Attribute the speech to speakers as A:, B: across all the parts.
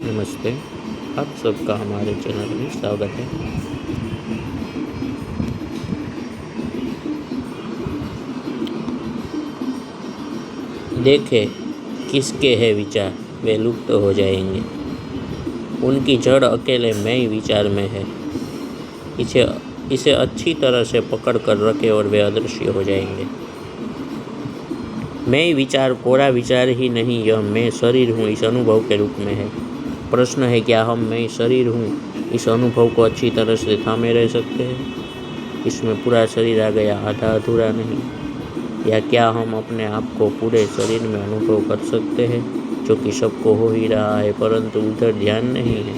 A: नमस्ते, आप सबका हमारे चैनल में स्वागत है। देखें किसके है विचार, वे लुप्त हो जाएंगे। उनकी जड़ अकेले मैं ही विचार में है। इसे अच्छी तरह से पकड़ कर रखें और वे अदृश्य हो जाएंगे। मैं ही विचार कोरा विचार ही नहीं, यह मैं शरीर हूँ इस अनुभव के रूप में है। प्रश्न है, क्या हम मैं शरीर हूँ इस अनुभव को अच्छी तरह से थामे रह सकते हैं? इसमें पूरा शरीर आ गया, आधा अधूरा नहीं। या क्या हम अपने आप को पूरे शरीर में अनुभव कर सकते हैं, जो कि सबको हो ही रहा है, परंतु उधर ध्यान नहीं है।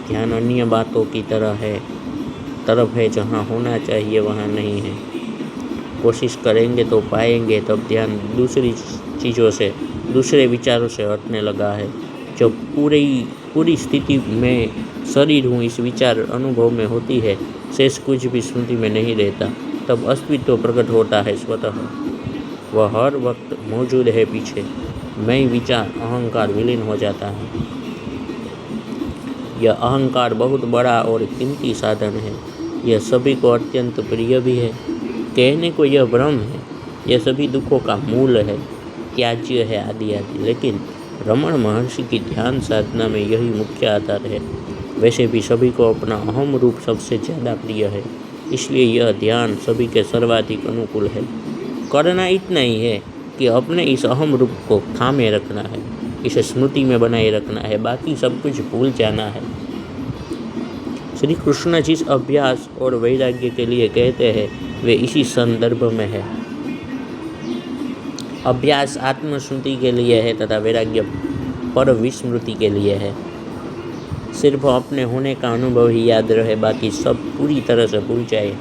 A: ध्यान अन्य बातों की तरफ है, जहाँ होना चाहिए वहाँ नहीं है। कोशिश करेंगे तो पाएंगे, तब ध्यान दूसरी चीज़ों से, दूसरे विचारों से हटने लगा है। जब पूरी स्थिति में शरीर हूँ इस विचार अनुभव में होती है, शेष कुछ भी स्मृति में नहीं रहता, तब अस्तित्व प्रकट होता है स्वतः। वह हर वक्त मौजूद है पीछे। मैं विचार अहंकार विलीन हो जाता है। यह अहंकार बहुत बड़ा और कीमती साधन है। यह सभी को अत्यंत प्रिय भी है। कहने को यह भ्रम है, यह सभी दुखों का मूल है, त्याज्य है आदि आदि। लेकिन रमण महर्षि की ध्यान साधना में यही मुख्य आधार है। वैसे भी सभी को अपना अहम रूप सबसे ज़्यादा प्रिय है, इसलिए यह ध्यान सभी के सर्वाधिक अनुकूल है। करना इतना ही है कि अपने इस अहम रूप को थामे रखना है, इसे स्मृति में बनाए रखना है, बाकी सब कुछ भूल जाना है। श्री कृष्ण जिस अभ्यास और वैराग्य के लिए कहते हैं, वे इसी संदर्भ में है। अभ्यास आत्मस्मृति के लिए है तथा वैराग्य पर विस्मृति के लिए है। सिर्फ अपने होने का अनुभव ही याद रहे, बाकी सब पूरी तरह से भूल जाए।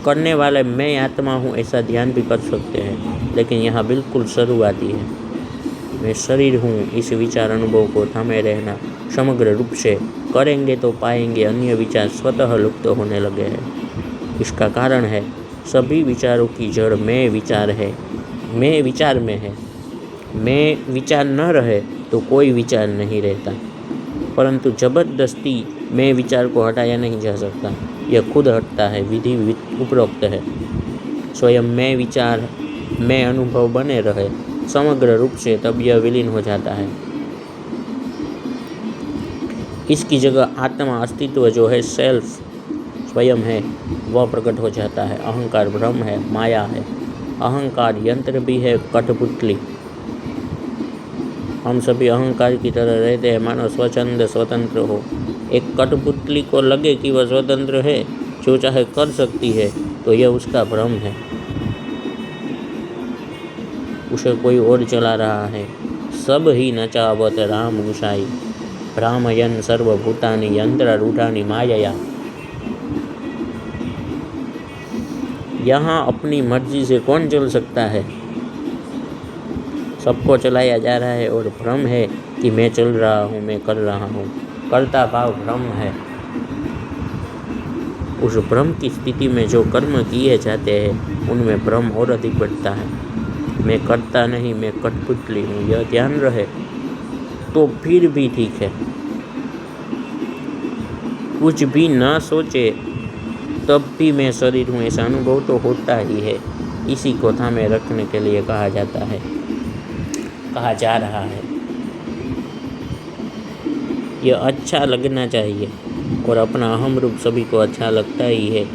A: करने वाले मैं आत्मा हूँ ऐसा ध्यान भी कर सकते हैं, लेकिन यहाँ बिल्कुल शुरुआती है। मैं शरीर हूँ इस विचार अनुभव को थामे रहना समग्र रूप से करेंगे तो पाएंगे अन्य विचार स्वतः लुप्त होने लगे हैं। इसका कारण है, सभी विचारों की जड़ मैं विचार है, मैं विचार में है। मैं विचार न रहे तो कोई विचार नहीं रहता, परंतु जबरदस्ती मैं विचार को हटाया नहीं जा सकता। यह खुद हटता है, विधि उपरोक्त है। स्वयं मैं विचार, मैं अनुभव बने रहे समग्र रूप से, तब यह विलीन हो जाता है। इसकी जगह आत्मा, अस्तित्व जो है, सेल्फ, स्वयं है, वह प्रकट हो जाता है। अहंकार भ्रम है, माया है। अहंकार यंत्र भी है, कठपुतली। हम सभी अहंकार की तरह रहते हैं, मानो स्वतंत्र हो। एक कठपुतली को लगे कि वह स्वतंत्र है, जो चाहे कर सकती है, तो यह उसका भ्रम है। उसे कोई और चला रहा है। सब ही नचावत राम गुसाई, भ्रामयन सर्वभूतानि यंत्रारूढ़ानि मायया। यहाँ अपनी मर्जी से कौन चल सकता है? सबको चलाया जा रहा है और भ्रम है कि मैं चल रहा हूँ, मैं कर रहा हूँ। कर्ता भाव भ्रम है। उस भ्रम की स्थिति में जो कर्म किए जाते हैं, उनमें भ्रम और अधिक बढ़ता है। मैं करता नहीं, मैं कठपुतली हूँ, यह ध्यान रहे तो फिर भी ठीक है। कुछ भी ना सोचे तब भी मैं शरीर हूँ ऐसा अनुभव तो होता ही है। इसी को थामे रखने के लिए कहा जा रहा है। यह अच्छा लगना चाहिए और अपना अहम रूप सभी को अच्छा लगता ही है,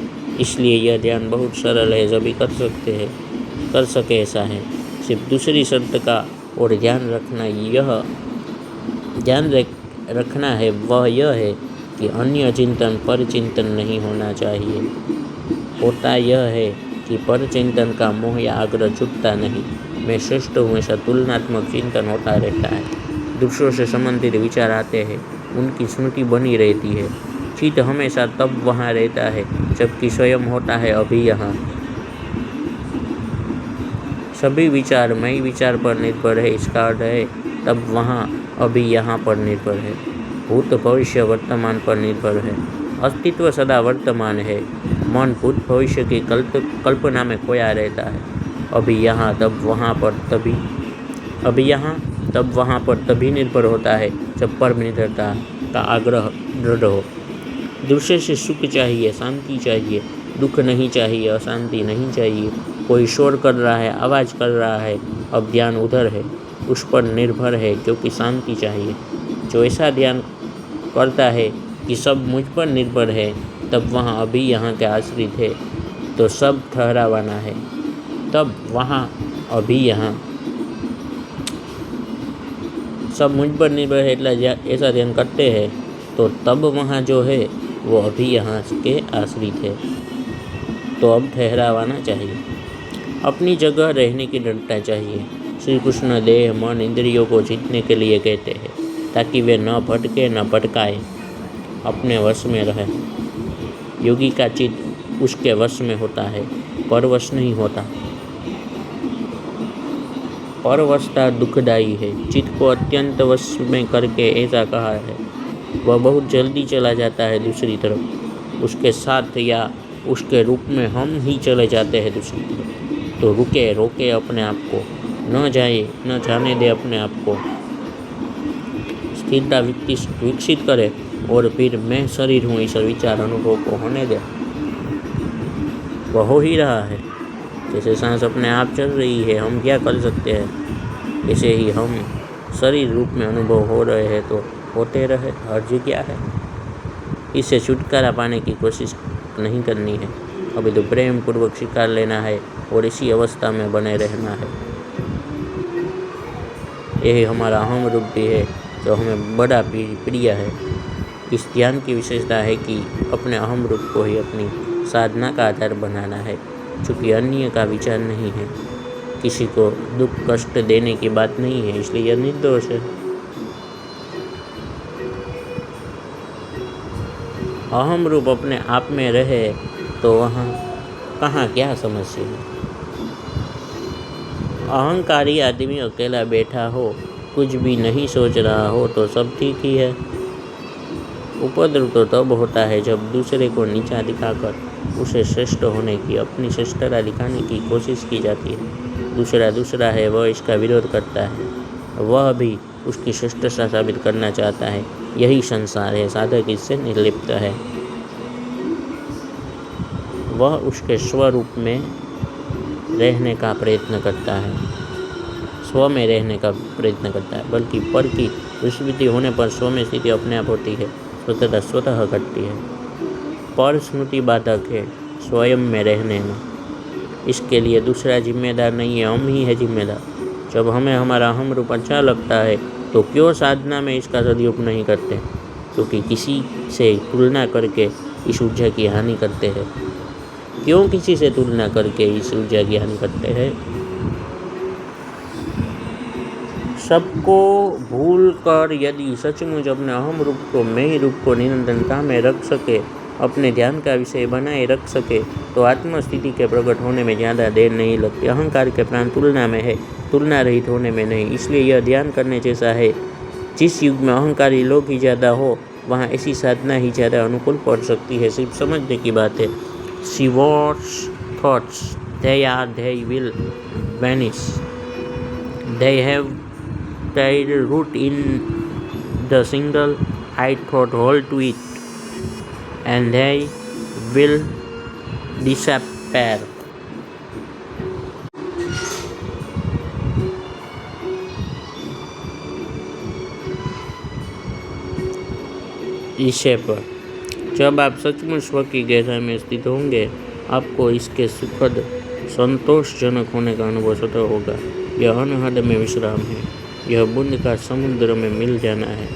A: इसलिए यह ध्यान बहुत सरल है, सभी कर सके ऐसा है। सिर्फ दूसरी शर्त का और ध्यान रखना है, वह यह है कि अन्य चिंतन पर चिंतन नहीं होना चाहिए। होता यह है कि पर चिंतन का मोह या आग्रह छूटता नहीं। मैं श्रेष्ठ हूँ ऐसा तुलनात्मक चिंतन होता रहता है। दूसरों से संबंधित विचार आते हैं, उनकी स्मृति बनी रहती है। चित्त हमेशा तब वहाँ रहता है जबकि स्वयं होता है अभी यहाँ। सभी विचार मैं विचार पर निर्भर है, इसका अर्थ है तब वहाँ अभी यहाँ पर निर्भर है। भूत भविष्य वर्तमान पर निर्भर है। अस्तित्व सदा वर्तमान है। मन भूत भविष्य की कल्पना में खोया रहता है। अभी यहाँ तब वहाँ पर तभी अभी यहाँ तब वहाँ पर तभी निर्भर होता है जब परम निर्भरता का आग्रह दृढ़ हो। दूसरे से सुख चाहिए, शांति चाहिए, दुख नहीं चाहिए, अशांति नहीं चाहिए। कोई शोर कर रहा है, आवाज़ कर रहा है, अब ध्यान उधर है, उस पर निर्भर है क्योंकि शांति चाहिए। जो ऐसा ध्यान करता है कि सब मुझ पर निर्भर है, तब वहाँ अभी यहाँ के आश्रित है, तो सब ठहरावाना है। तब वहाँ अभी यहाँ सब मुझ पर निर्भर है એટલે ऐसा ध्यान करते हैं, तो तब वहाँ जो है वो अभी यहाँ के आश्रित है, तो अब ठहरावाना चाहिए। अपनी जगह रहने की दृढ़ता चाहिए। श्री कृष्ण देह, मन, इंद्रियों को जीतने के लिए कहते हैं, ताकि वे न भटके न भटकाए, अपने वश में रहे। योगी का चित्त उसके वश में होता है, परवश नहीं होता। परवशता दुखदायी है। चित्त को अत्यंत वश में करके ऐसा कहा है, वह बहुत जल्दी चला जाता है दूसरी तरफ। उसके साथ या उसके रूप में हम ही चले जाते हैं दूसरी तरफ। तो रुके, रोके अपने आप को, न जाए, न जाने दे अपने आप को। स्थिरता विकसित करे और फिर मैं शरीर हूँ इस विचार अनुभव को होने दे। वह हो ही रहा है। जैसे सांस अपने आप चल रही है, हम क्या कर सकते हैं? ऐसे ही हम शरीर रूप में अनुभव हो रहे हैं, तो होते रहे, हर्ज क्या है? इससे छुटकारा पाने की कोशिश नहीं करनी है। अभी तो प्रेम पूर्वक स्वीकार लेना है और इसी अवस्था में बने रहना है। यही हमारा अहम रूप भी है, जो हमें बड़ा प्रिय है। इस ध्यान की विशेषता है कि अपने अहम रूप को ही अपनी साधना का आधार बनाना है, चूँकि अन्य का विचार नहीं है। किसी को दुख कष्ट देने की बात नहीं है, इसलिए यह निर्दोष है। अहम रूप अपने आप में रहे तो वहाँ कहाँ क्या समस्या है। अहंकारी आदमी अकेला बैठा हो, कुछ भी नहीं सोच रहा हो, तो सब ठीक ही है। उपद्रव तो तब होता है जब दूसरे को नीचा दिखाकर उसे श्रेष्ठ होने की, अपनी श्रेष्ठता दिखाने की कोशिश की जाती है। दूसरा है, वह इसका विरोध करता है, वह भी उसकी श्रेष्ठता साबित करना चाहता है। यही संसार है। साधक इससे निर्लिप्त है। वह उसके स्वरूप में रहने का प्रयत्न करता है, स्व में रहने का प्रयत्न करता है, बल्कि पर की विस्मृति होने पर स्व में स्थिति अपने आप होती है, स्वतः घटती है। पर स्मृति बाधक है स्वयं में रहने में। इसके लिए दूसरा जिम्मेदार नहीं है, हम ही है जिम्मेदार। जब हमें हमारा अहम रूप अच्छा लगता है, तो क्यों साधना में इसका सदुपयोग नहीं करते? क्योंकि किसी से तुलना करके इस ऊर्जा की हानि करते हैं। क्यों किसी से तुलना करके इस ऊर्जा की हानि करते हैं? सबको भूल कर यदि सचमुच अपने अहम रूप को, मैं रूप को निरंतरता में रख सके, अपने ध्यान का विषय बनाए रख सके, तो आत्मस्थिति के प्रकट होने में ज़्यादा देर नहीं लगती। अहंकार के प्राण तुलना में है, तुलना रहित होने में नहीं। इसलिए यह ध्यान करने जैसा है। जिस युग में अहंकारी लोग ही ज़्यादा हो, वहाँ ऐसी साधना ही ज़्यादा अनुकूल पड़ सकती है। सिर्फ समझने की बात है। Shiva's thoughts, they will vanish. They have their root in the single I thought, hold to it, and they will disappear. इसे पर जब आप सचमुच स्व की गहराई में स्थित होंगे, आपको इसके सुखद संतोषजनक होने का अनुभव स्वतः होगा। यह अनहद में विश्राम है। यह बूंद का समुद्र में मिल जाना है।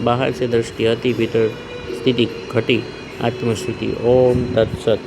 A: बाहर से दृष्टि अति, भीतर स्थिति घटी, आत्मस्थिति। ओम तत्सत।